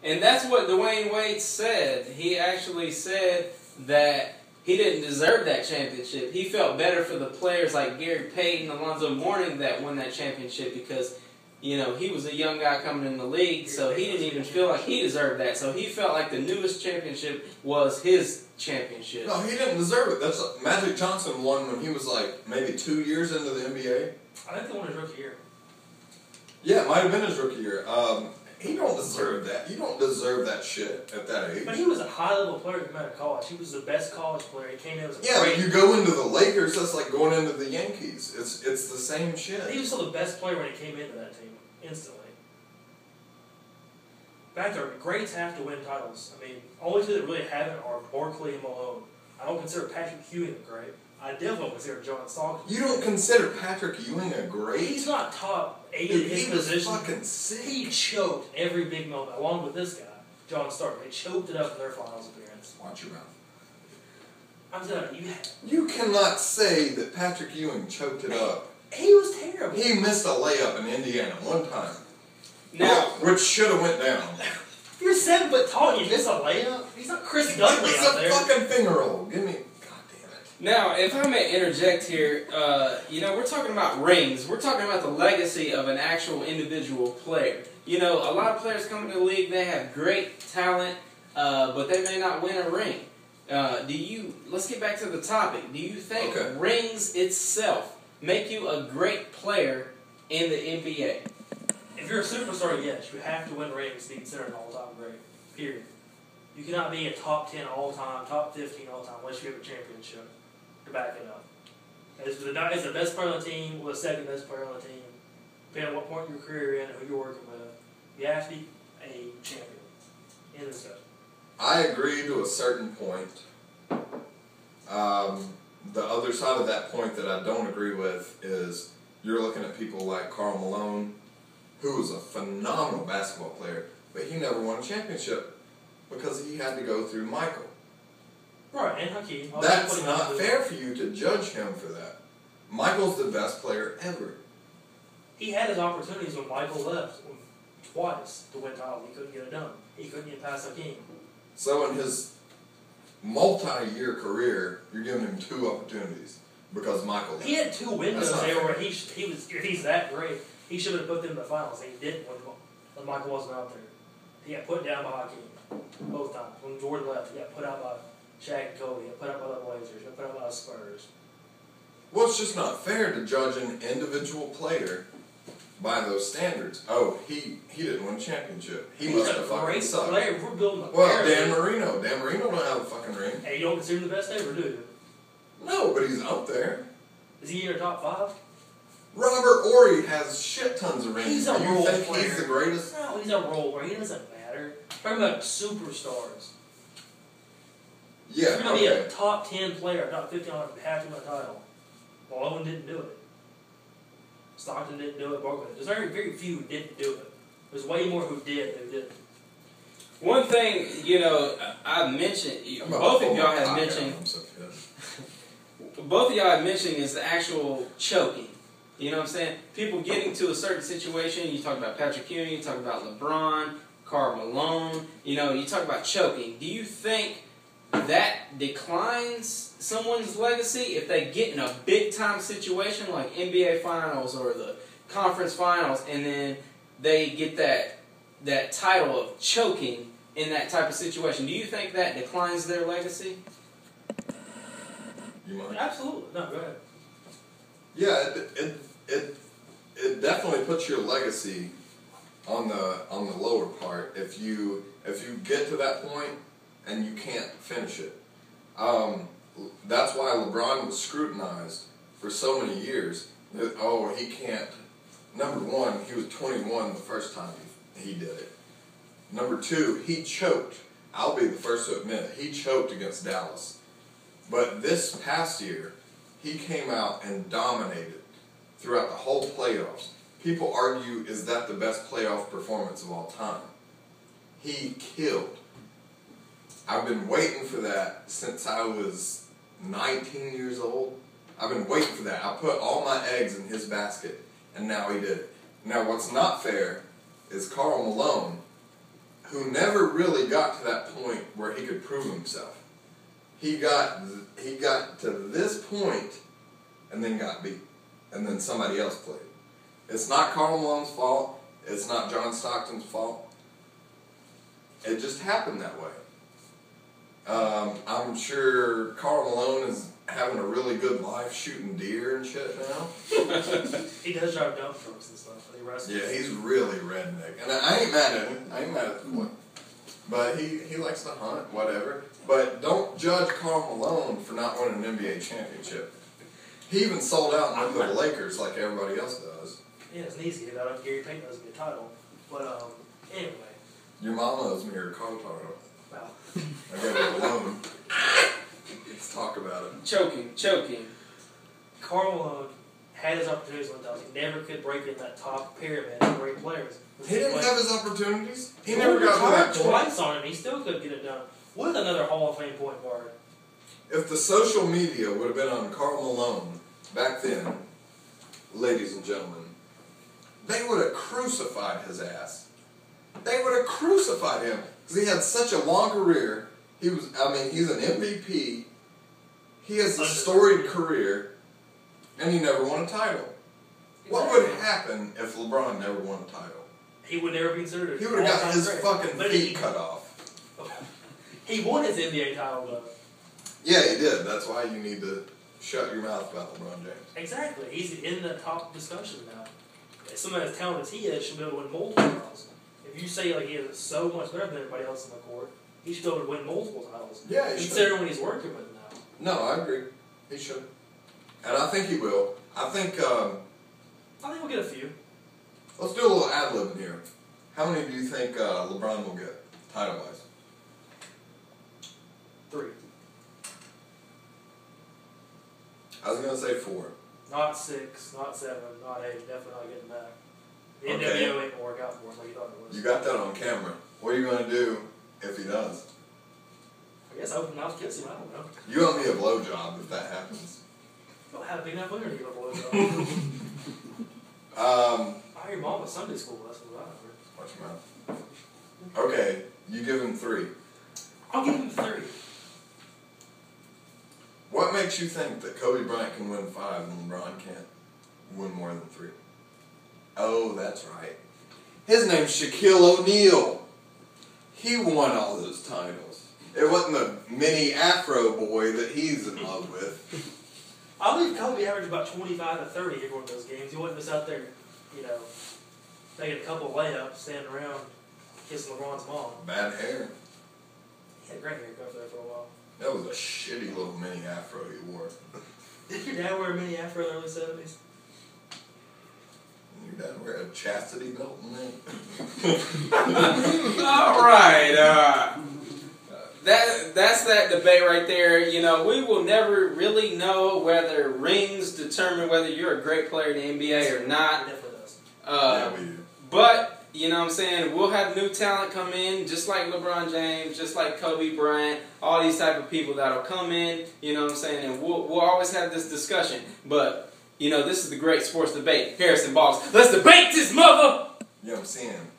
And that's what Dwayne Wade said. He actually said that he didn't deserve that championship. He felt better for the players like Gary Payton, Alonzo Mourning that won that championship because, you know, he was a young guy coming in the league, so he didn't even feel like he deserved that. So he felt like the newest championship was his championship. No, he didn't deserve it. That's Magic Johnson won when he was like maybe 2 years into the NBA. I think they won his rookie year. Yeah, it might have been his rookie year. He don't deserve that. You don't deserve that shit at that age. But he was a high-level player coming out of college. He was the best college player. He came in as a Yeah, but you go into the Lakers, that's like going into the Yankees. It's the same shit. He was still the best player when he came into that team, instantly. Back there, greats have to win titles. I mean, only two that really haven't are Barkley and Malone. I don't consider Patrick Ewing a great. I definitely don't consider John Stockton. You don't consider Patrick Ewing a great? He's not top 8 Dude, in his he was position. fucking sick. He choked every big moment, along with this guy, John Stockton. They choked it up in their finals appearance. Watch your mouth. I'm telling you, You cannot say that Patrick Ewing choked it up. he was terrible. He missed a layup in Indiana one time. Now, Which should have went down. You're 7 foot tall and you miss a layup? He's not Chris It Dudley was out a there. fucking finger roll. Give me... God damn it. now, if I may interject here, you know, we're talking about rings. We're talking about the legacy of an actual individual player. You know, a lot of players come into the league, they have great talent, but they may not win a ring. Let's get back to the topic. Do you think rings itself make you a great player in the NBA? If you're a superstar, yes, you have to win rings to be considered an all-time great. Period. You cannot be a top 10 all-time, top 15 all-time unless you have a championship to back it up. As the best player on the team or the second best player on the team, depending on what point in your career you're in and who you're working with, you have to be a champion in the discussion. I agree to a certain point. The other side of that point that I don't agree with is you're looking at people like Karl Malone, who was a phenomenal basketball player, but he never won a championship because he had to go through Michael. Right, and Hakeem. That's not fair for you to judge him for that. Michael's the best player ever. He had his opportunities when Michael left twice to win titles. He couldn't get it done. He couldn't get past Hakeem. So in his multi-year career, you're giving him 2 opportunities because Michael left. He had 2 windows That's not there fair. where he was. If he's that great, he should have put them in the finals. He didn't when Michael wasn't out there. He got put down by Hakeem both times. When Jordan left, he got put out by Shaq and Kobe. He got put out by the Blazers. He got put out by the Spurs. Well, it's just not fair to judge an individual player by those standards. Oh, he didn't win a championship. He He's must a have fucking great sucked. player. We're building a Well, player. Dan Marino. Dan Marino don't have a fucking ring. Hey, you don't consider him the best ever, do you? No, but he's up there. Is he in your top 5? Robert Horry has shit tons of rings. He's a Do you role think player. he's the greatest? No, he's a role player. He doesn't matter. We're talking about superstars. Yeah, If you're going to be okay. a top 10 player, top 15 on half to win a title. Malone didn't do it. Stockton didn't do it. Barkley. There's very, very few who didn't do it. There's way more who did than who didn't. One thing, you know, I mentioned, both of y'all have mentioned, I'm so pissed. both of y'all have mentioned is the actual choking. You know what I'm saying? People getting to a certain situation, you talk about Patrick Ewing, you talk about LeBron, Karl Malone, you know, you talk about choking. Do you think that declines someone's legacy if they get in a big-time situation like NBA Finals or the conference finals and then they get that title of choking in that type of situation? Do you think that declines their legacy? You mind? Absolutely. No, go ahead. Yeah, it definitely puts your legacy on the lower part if you get to that point and you can't finish it. That's why LeBron was scrutinized for so many years. That, oh, he can't. Number one, he was 21 the first time he did it. Number 2, he choked. I'll be the first to admit it. He choked against Dallas. But this past year, he came out and dominated throughout the whole playoffs. People argue, is that the best playoff performance of all time? He killed. I've been waiting for that since I was 19 years old. I've been waiting for that. I put all my eggs in his basket, and now he did it. Now, what's not fair is Karl Malone who never really got to that point where he could prove himself. He got to this point and then got beat. And then somebody else played. It's not Karl Malone's fault. It's not John Stockton's fault. It just happened that way. I'm sure Karl Malone is having a really good life shooting deer and shit now. He does drive dump trucks and stuff. He wrestles. Yeah, he's really redneck. And I ain't mad at him. I ain't mad at the boy. But he likes to hunt, whatever. But don't judge Karl Malone for not winning an NBA championship. He even sold out and went to the Lakers like everybody else does. Yeah, his knees get out. Gary Payton doesn't get a title. But, anyway. Your mama owes me her car title. Wow. I got it alone. Let's talk about it. Choking. Karl Malone had his opportunities one time. He never could break in that top pyramid of great players. He didn't have his opportunities. He never got to that point. Twice on him. He still couldn't get it done. With another Hall of Fame point guard. If the social media would have been on Karl Malone back then, ladies and gentlemen, they would have crucified his ass. They would have crucified him because he had such a long career. He's an MVP. He has a storied career, and he never won a title. Exactly. What would happen if LeBron never won a title? He would never be considered. He would have got his fucking feet cut off. He won his NBA title though. Yeah, he did. That's why you need to shut your mouth about LeBron James. Exactly. He's in the top discussion now. Somebody as talented as he is should be able to win multiple titles. If you say like he is so much better than everybody else on the court, he should be able to win multiple titles. Yeah, he should. Considering what he's working with now. No, I agree. He should. And I think he will. I think we'll get a few. Let's do a little ad-lib in here. How many do you think LeBron will get, title-wise? 3. I was going to say 4. Not 6, not 7, not 8. Definitely not getting back. The Okay. NWO ain't going to work out for us like you thought it was. You got that on camera. What are you going to do if he does? I guess open mouth kiss him. I don't know. You owe me a blowjob if that happens. You don't have a big enough wiener to get a blowjob. I hear mom at Sunday school lessons. I don't know. Watch your mouth. Okay, you give him 3. I'll give him 3. What makes you think that Kobe Bryant can win 5 and LeBron can't win more than 3? Oh, that's right. His name's Shaquille O'Neal. He won all those titles. It wasn't the mini Afro boy that he's in love with. I believe Kobe averaged about 25 to 30 every one of those games. He wasn't just out there, taking a couple of layups, standing around, kissing LeBron's mom. Bad hair. He had a great haircut there for a while. That was a shitty little mini Afro he wore. Did your dad wear a mini Afro in the early 70s? Your dad wear a chastity belt in there? All right. That's that debate right there. We will never really know whether rings determine whether you're a great player in the NBA or not. It definitely does. Yeah, we do. But, you know what I'm saying, we'll have new talent come in, just like LeBron James, just like Kobe Bryant, all these type of people that'll come in, you know what I'm saying, and we'll always have this discussion. But, this is the great sports debate. Harrison Boggs, let's debate this mother! You know what I'm saying?